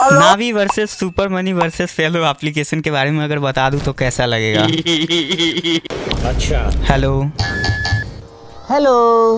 नावी versus Super Money versus Fello application के बारे में अगर बता दूं तो कैसा लगेगा? अच्छा, हेलो हेलो।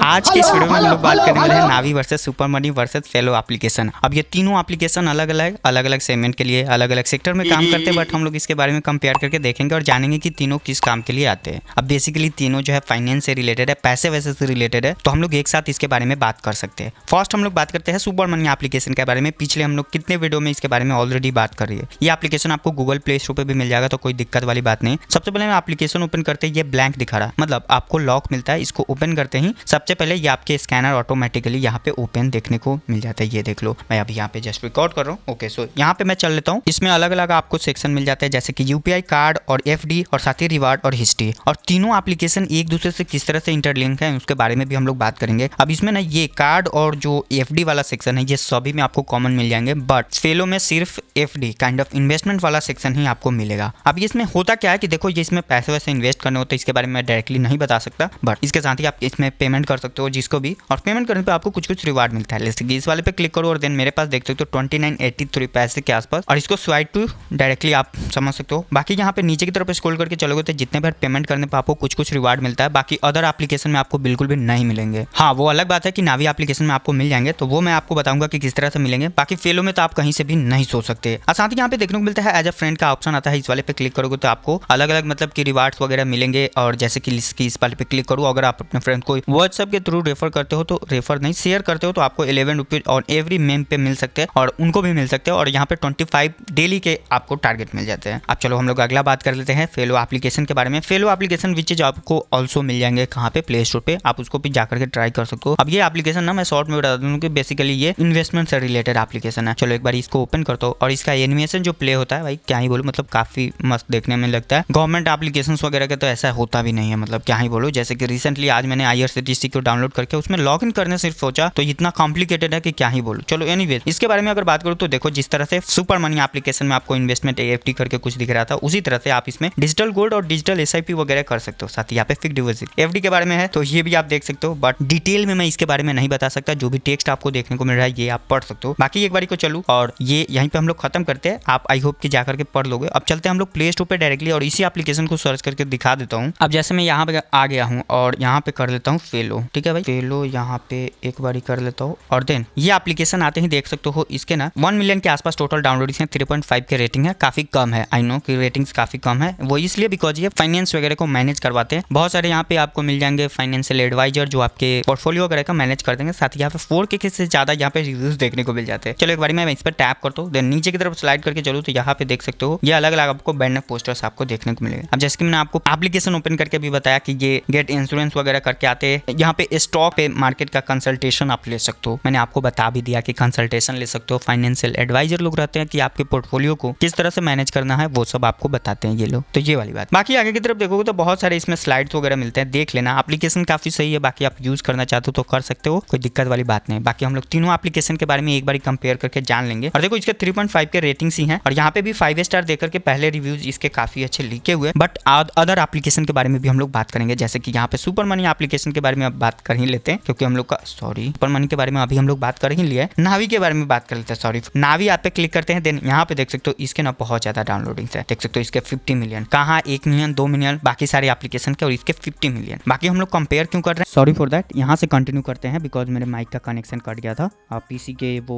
आज की इस वीडियो में हम लोग बात करने वाले हैं Navi versus Super Money versus Fello application. अब ये तीनों एप्लीकेशन अलग अलग सेगमेंट के लिए अलग अलग सेक्टर में काम करते हैं, बट हम लोग इसके बारे में कंपेयर करके देखेंगे और जानेंगे कि तीनों किस काम के लिए आते हैं। अब बेसिकली तीनों जो है फाइनेंस से रिलेटेड है, पैसे वैसे से रिलेटेड है, तो हम लोग एक साथ इसके बारे में बात कर सकते हैं। फर्स्ट हम लोग बात करते हैं सुपर मनी एप्लीकेशन के बारे में। पिछले हम लोग कितने वीडियो में इसके बारे में ऑलरेडी बात कर रही है। ये एप्लीकेशन आपको गूगल प्ले स्टोर पर भी मिल जाएगा, तो कोई दिक्कत वाली बात नहीं। सबसे पहले मैं एप्लीकेशन ओपन करते ही ये ब्लैंक दिखा रहा है, मतलब आपको लॉक मिलता है। इसको ओपन करते ही सबसे पहले ये आपके स्कैनर ऑटोमेटिकली यहाँ पे ओपन देखने को मिल जाता है। ये देख लो, मैं अभी यहाँ पे जस्ट रिकॉर्ड कर रहा हूँ। ओके, सो यहाँ पे मैं चल लेता हूँ। इसमें अलग अलग आपको सेक्शन मिल जाता है, जैसे कि यूपीआई, कार्ड और एफडी और साथ ही रिवार्ड और हिस्ट्री। और तीनों एप्लीकेशन एक दूसरे से किस तरह से इंटरलिंक है उसके बारे में भी हम लोग बात करेंगे। अब इसमें ना ये कार्ड और जो एफडी वाला सेक्शन है ये सभी में आपको कॉमन मिल जाएंगे, बट फेलो में सिर्फ एफडी काइंड ऑफ इन्वेस्टमेंट वाला सेक्शन ही आपको मिलेगा। अब इसमें होता क्या है कि देखो, ये इसमें पैसे वैसे इन्वेस्ट करने होते हैं, इसके बारे में मैं डायरेक्टली नहीं बता सकता, बट इसके साथ ही आप इसमें पेमेंट कर सकते हो जिसको भी, और पेमेंट करने पे आपको कुछ कुछ रिवार्ड मिलता है। जैसे कि इस वाले पे क्लिक करो और देन मेरे पास देख सकते हो 2983 पैसे के आसपास, और इसको स्वाइप टू डायरेक्टली आप समझ सकते हो। बाकी यहाँ पे नीचे की तरफ स्क्रॉल करके चलोगे तो जितने बार पेमेंट करने पे आपको कुछ कुछ रिवार्ड मिलता है, बाकी अदर एप्लीकेशन में आपको बिल्कुल भी नहीं मिलेंगे। हाँ, वो अलग बात है कि नावी एप्लीकेशन में आपको मिल जाएंगे, तो वो मैं आपको बताऊंगा कि किस तरह से मिलेंगे। बाकी फेलो में तो आप कहीं से भी नहीं सोच सकते। और साथ ही यहाँ पे देखने को मिलता है एज अ फ्रेंड का ऑप्शन आता है। इस वाले पे क्लिक करोगे तो आपको अलग अलग मतलब कि रिवार्ड्स वगैरह मिलेंगे। और जैसे कि इस वाले पे क्लिक करो, अगर आप अपने फ्रेंड को व्हाट्सएप के थ्रू रेफर करते हो तो रेफर नहीं शेयर करते हो तो आपको 11 रुपीज और एवरी मेम पे मिल सकते हैं, और उनको भी मिल सकते हैं। और यहाँ पे 25 डेली के आपको टारगेट मिल जाते हैं। अब चलो हम लोग अगला बात कर लेते हैं फेलो एप्लीकेशन के बारे में। फेलो एप्लीकेशन विच इज आपको ऑल्सो मिल जाएंगे कहाँ पे, प्ले स्टोर पे, आप उसको भी जाकर के ट्राई कर सकते हो। अब ये एप्लीकेशन ना मैं शॉर्ट में बता दूँ कि बेसिकली ये इन्वेस्टमेंट से रिलेटेड एप्लीकेशन है। चलो एक बार इसको ओपन करता हूँ, और इसका एनिमेशन जो प्ले होता है भाई क्या ही बोलो, मतलब काफी मस्त देखने में लगता है। गवर्नमेंट एप्लीकेशन वगैरह के तो ऐसा होता भी नहीं है, मतलब क्या ही बोलो। जैसे कि रिसेंटली आज मैंने IRCTC को डाउनलोड करके उसमें लॉग इन करने सिर्फ सोचा तो इतना कॉम्प्लिकेटेड है कि क्या ही बोलो। चलो एनीवेज, इसके बारे में अगर बात करूँ तो देखो, जिस तरह से सुपर मनी एप्लीकेशन में आपको इन्वेस्टमेंट AFT करके कुछ दिख रहा था, उसी तरह से आप इसमें डिजिटल गोल्ड और डिजिटल SIP वगैरह कर सकते हो। साथ ही यहाँ पे फिक्स्ड डिपॉजिट FD के बारे में है, तो ये भी आप देख सकते हो, बट डिटेल में मैं इसके बारे में नहीं बता सकता। जो भी टेक्स्ट आपको देखने को मिल रहा है ये आप पढ़ सकते हो। बाकी एक बार को चलूँ और ये यहीं पे हम लोग खत्म करते हैं। आप आई होप कि जाकर के पढ़ लोगे। अब चलते हैं हम लोग प्ले स्टोर पे डायरेक्टली, और इसी एप्लीकेशन को सर्च करके दिखा देता हूँ। अब जैसे मैं यहाँ पे आ गया हूँ और यहाँ पे कर लेता हूँ फेलो, ठीक है भाई, फेलो यहाँ पे एक बार कर लेता हूँ। और देन ये एप्लीकेशन आते ही देख सकते हो इसके ना 1 मिलियन के आसपास टोटल डाउनलोड्स हैं, 3.5 के रेटिंग है, काफी कम है। आई नो कि रेटिंग्स काफी कम है, वो इसलिए बिकॉज ये फाइनेंस वगैरह को मैनेज करवाते हैं। बहुत सारे यहाँ पे आपको मिल जाएंगे फाइनेंशियल एडवाइजर जो आपके पोर्टफोलियो वगैरह का मैनेज कर देंगे। साथ ही यहाँ पे 4K से ज्यादा यहाँ पे रिव्यूज देखने को मिल जाते हैं। चलो एक बार मैं इस पर टैप करता हूँ, देन नीचे की तरफ स्लाइड करके चलूँ तो यहाँ पे देख सकते हो ये अलग अलग आपको बैनर पोस्टर्स आपको देखने को मिलेंगे। अब जैसे कि मैंने आपको एप्लीकेशन ओपन करके भी बताया कि ये गेट इंश्योरेंस वगैरह करके आते हैं। यहाँ पे स्टॉक पे मार्केट का कंसल्टेशन आप ले सकते हो, मैंने आपको बता भी दिया कि कंसल्टेशन ले सकते हो। फाइनेंशियल एडवाइजर लोग रहते हैं कि आपके पोर्टफोलियो को किस तरह से मैनेज करना है, वो सब आपको बताते हैं ये लोग। तो ये वाली बात। बाकी आगे की तरफ देखोगे तो बहुत सारे इसमें स्लाइड्स वगैरह मिलते हैं, देख लेना। एप्लीकेशन काफी सही है, बाकी आप यूज करना चाहते हो तो कर सकते हो, कोई दिक्कत वाली बात नहीं। बाकी हम लोग तीनों एप्लीकेशन के बारे में एक बार कंपेयर करके जान लेंगे। और देखो इसके 3.5 के रेटिंग्स ही हैं, और यहाँ पे भी 5 स्टार देकर के पहले रिव्यूज इसके काफी अच्छे लिखे हुए। बट अदर एप्लीकेशन के बारे में भी हम लोग बात करेंगे, जैसे कि यहाँ पे सुपर मनी एप्लीकेशन के बारे में अब बात कर ही लेते हैं, क्योंकि हम लोग का सुपर मनी के बारे में अभी हम लोग बात कर ही लिया है। नावी के बारे में बात कर लेते हैं। सॉरी, नावी ऐप पे क्लिक करते हैं, देन यहाँ पे देख सकते हो इसके ना बहुत ज्यादा डाउनलोडिंग्स है। देख सकते हो इसके 50 मिलियन, कहाँ 1 मिलियन 2 मिलियन बाकी सारे एप्लीकेशन के, और इसके 50 मिलियन। बाकी हम लोग कंपेयर क्यों कर रहे हैं, सॉरी फॉर दैट। यहाँ से कंटिन्यू करते हैं बिकॉज मेरे माइक का कनेक्शन कट गया था। PC के वो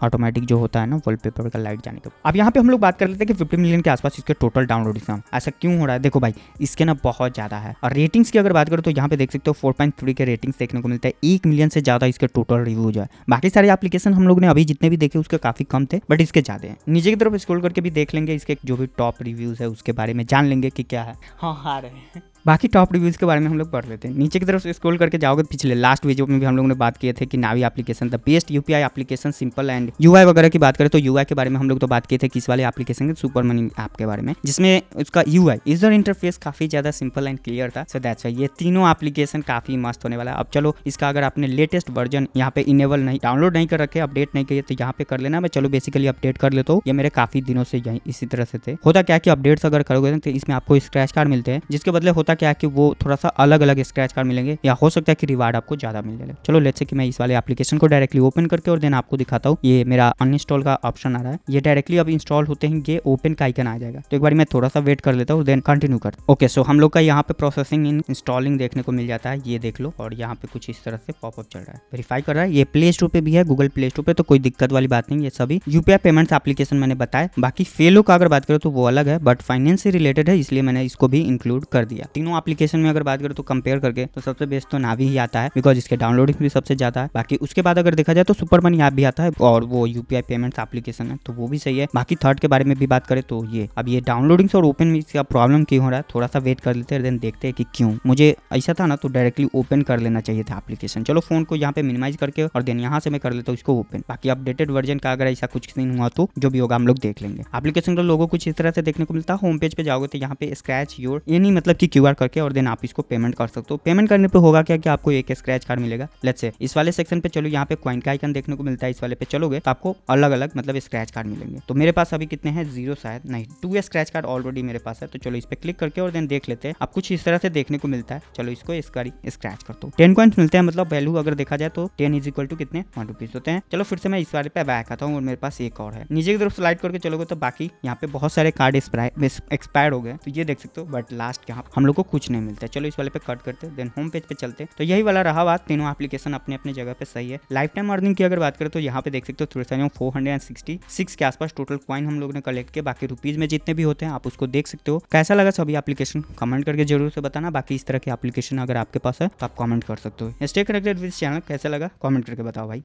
ऑटोमेटिक जो होता है ना वॉलपेपर का लाइट जाने का। अब यहाँ पे हम लोग बात कर लेते हैं कि 50 मिलियन के आसपास इसके टोटल डाउनलोडिंग्स हैं। ऐसा क्यों हो रहा है, देखो भाई इसके ना बहुत ज्यादा है। और रेटिंग्स की अगर बात करो तो यहाँ पे देख सकते हो 4.3 के रेटिंग्स देखने को मिलता है। 1 मिलियन से ज्यादा इसके टोटल रिव्यूज है। बाकी सारे एप्लीकेशन हम लोग ने अभी जितने भी देखे उसके काफी कम थे, बट इसके ज्यादा हैं। नीचे की तरफ स्क्रॉल करके भी देख लेंगे, इसके जो भी टॉप रिव्यूज है उसके बारे में जान लेंगे कि क्या है। हाँ आ रहे हैं। बाकी टॉप रिव्यूज के बारे में हम लोग पढ़ लेते हैं। नीचे की तरफ स्क्रॉल करके जाओगे, पिछले लास्ट वीडियो में भी हम लोग ने बात किए थे कि Navi application the best UPI application, simple and UI वगैरह की बात करें तो UI के बारे में हम लोग तो बात किए थे कि इस वाले एप्लीकेशन के सुपर मनी ऐप के बारे में, जिसमें उसका UI यूजर इंटरफेस काफी ज्यादा सिंपल एंड क्लियर था। सो दैट्स व्हाई ये तीनों एप्लीकेशन काफी मस्त होने वाला है। अब चलो इसका अगर आपने लेटेस्ट वर्जन यहाँ पे इनेबल नहीं डाउनलोड नहीं कर रखे, अपडेट नहीं किए, तो यहाँ पे कर लेना। मैं चलो बेसिकली अपडेट कर लेता हूँ। ये मेरे काफी दिनों से यही इसी तरह से थे। होता क्या कि अपडेट्स अगर करोगे तो इसमें आपको स्क्रैच कार्ड मिलते हैं, जिसके बदले होता होता क्या है कि वो थोड़ा सा अलग अलग स्क्रैच कार्ड मिलेंगे या हो सकता है कि रिवार्ड आपको ज्यादा मिल जाए। चलो लेट्स से कि मैं इस वाले एप्लीकेशन को डायरेक्टली ओपन करके और देन आपको दिखाता हूँ। ये मेरा अनइंस्टॉल का ऑप्शन आ रहा है, ये डायरेक्टली अब इंस्टॉल होते हैं ये ओपन का आइकन आ जाएगा। तो एक बार मैं थोड़ा सा वेट कर लेता हूँ देन कंटिन्यू कर। ओके सो हम लोग का यहाँ पे प्रोसेसिंग इन इंस्टॉलिंग देखने को मिल जाता है, ये देख लो। और यहाँ पे कुछ इस तरह से पॉपअप चल रहा है, वेरीफाई कर रहा है। ये प्ले स्टोर पे भी है, गूगल प्ले स्टोर पे, तो कोई दिक्कत वाली बात नहीं। ये सभी यूपीआई पेमेंट्स एप्लीकेशन मैंने बताया। बाकी फेलो का अगर बात करें तो वो अलग है, बट फाइनेंस से रिलेटेड है इसलिए मैंने इसको भी इंक्लूड कर दिया। तीनों एप्लीकेशन में अगर बात करें तो कंपेयर करके तो सबसे बेस्ट तो नावी ही आता है, बिकॉज इसके डाउनलोडिंग भी सबसे ज्यादा है। बाकी उसके बाद अगर देखा जाए तो सुपर मनी ऐप भी आता है और वो यूपीआई पेमेंट्स एप्लीकेशन है तो वो भी सही है। बाकी थर्ड के बारे में भी बात करें तो ये अब ये डाउनलोडिंग और ओपन में इसका प्रॉब्लम क्यों हो रहा है, थोड़ा सा वेट कर लेते हैं देन देखते हैं कि क्यों। मुझे ऐसा था ना तो डायरेक्टली ओपन कर लेना चाहिए था एप्लीकेशन। चलो फोन को यहाँ पे मिनिमाइज करके और देन यहाँ से मैं कर लेता हूँ इसको ओपन। बाकी अपडेटेड वर्जन का अगर ऐसा कुछ सीन हुआ तो जो भी होगा हम लोग देख लेंगे। एप्लीकेशन का लोगो कुछ इस तरह से देखने को मिलता है। होम पेज पे जाओगे तो यहाँ पे स्क्रैच योर ये नहीं मतलब कि क्यूआर करके और देन आप इसको पेमेंट कर सकते हो। पेमेंट करने पे होगा क्या कि आपको एक स्क्रैच कार्ड मिलेगा। लेट्स से इस वाले सेक्शन पे चलो, यहाँ पे कॉइन का आइकन देखने को मिलता है। इस वाले पे चलोगे तो आपको अलग अलग मतलब स्क्रैच कार्ड मिलेंगे। तो मेरे पास अभी कितने हैं, 0 शायद नहीं, 2 स्क्रैच कार्ड ऑलरेडी मेरे पास है। तो चलो इस पे क्लिक करके और देन देख लेते हैं। आप कुछ इस तरह से देखने को मिलता है। चलो इसको इसका स्क्रैच करता हूँ। 10 कॉइन्स मिलते हैं, मतलब वैल्यू अगर देखा जाए तो 10 इज इक्वल टू कितने 1 रुपीज होते हैं। चलो फिर से मैं इस वाले पे बैक आता हूँ और मेरे पास एक और है। नीचे की तरफ स्लाइड करके चलोगे तो बाकी यहाँ पे बहुत सारे कार्ड एक्सपायर्ड हो गए तो ये देख सकते हो, बट लास्ट यहाँ हम लोग को कुछ नहीं मिलता है। चलो इस वाले पे कट करते देन होम पेज पे चलते। तो यही वाला रहा बात, तीनों एप्लीकेशन अपने अपने जगह पे सही है। लाइफ टाइम अर्निंग की अगर बात करें तो यहाँ पे देख सकते हो 466 के आसपास टोटल कॉइन हम लोग ने कलेक्ट किया। बाकी रुपीज में जितने भी होते हैं आप उसको देख सकते हो। कैसा लगा सभी एप्लीकेशन कमेंट करके जरूर से बताना। बाकी इस तरह के एप्लीकेशन अगर आपके पास है तो आप कमेंट कर सकते हो। स्टे कनेक्टेड विद चैनल, कैसा लगा कमेंट करके बताओ भाई।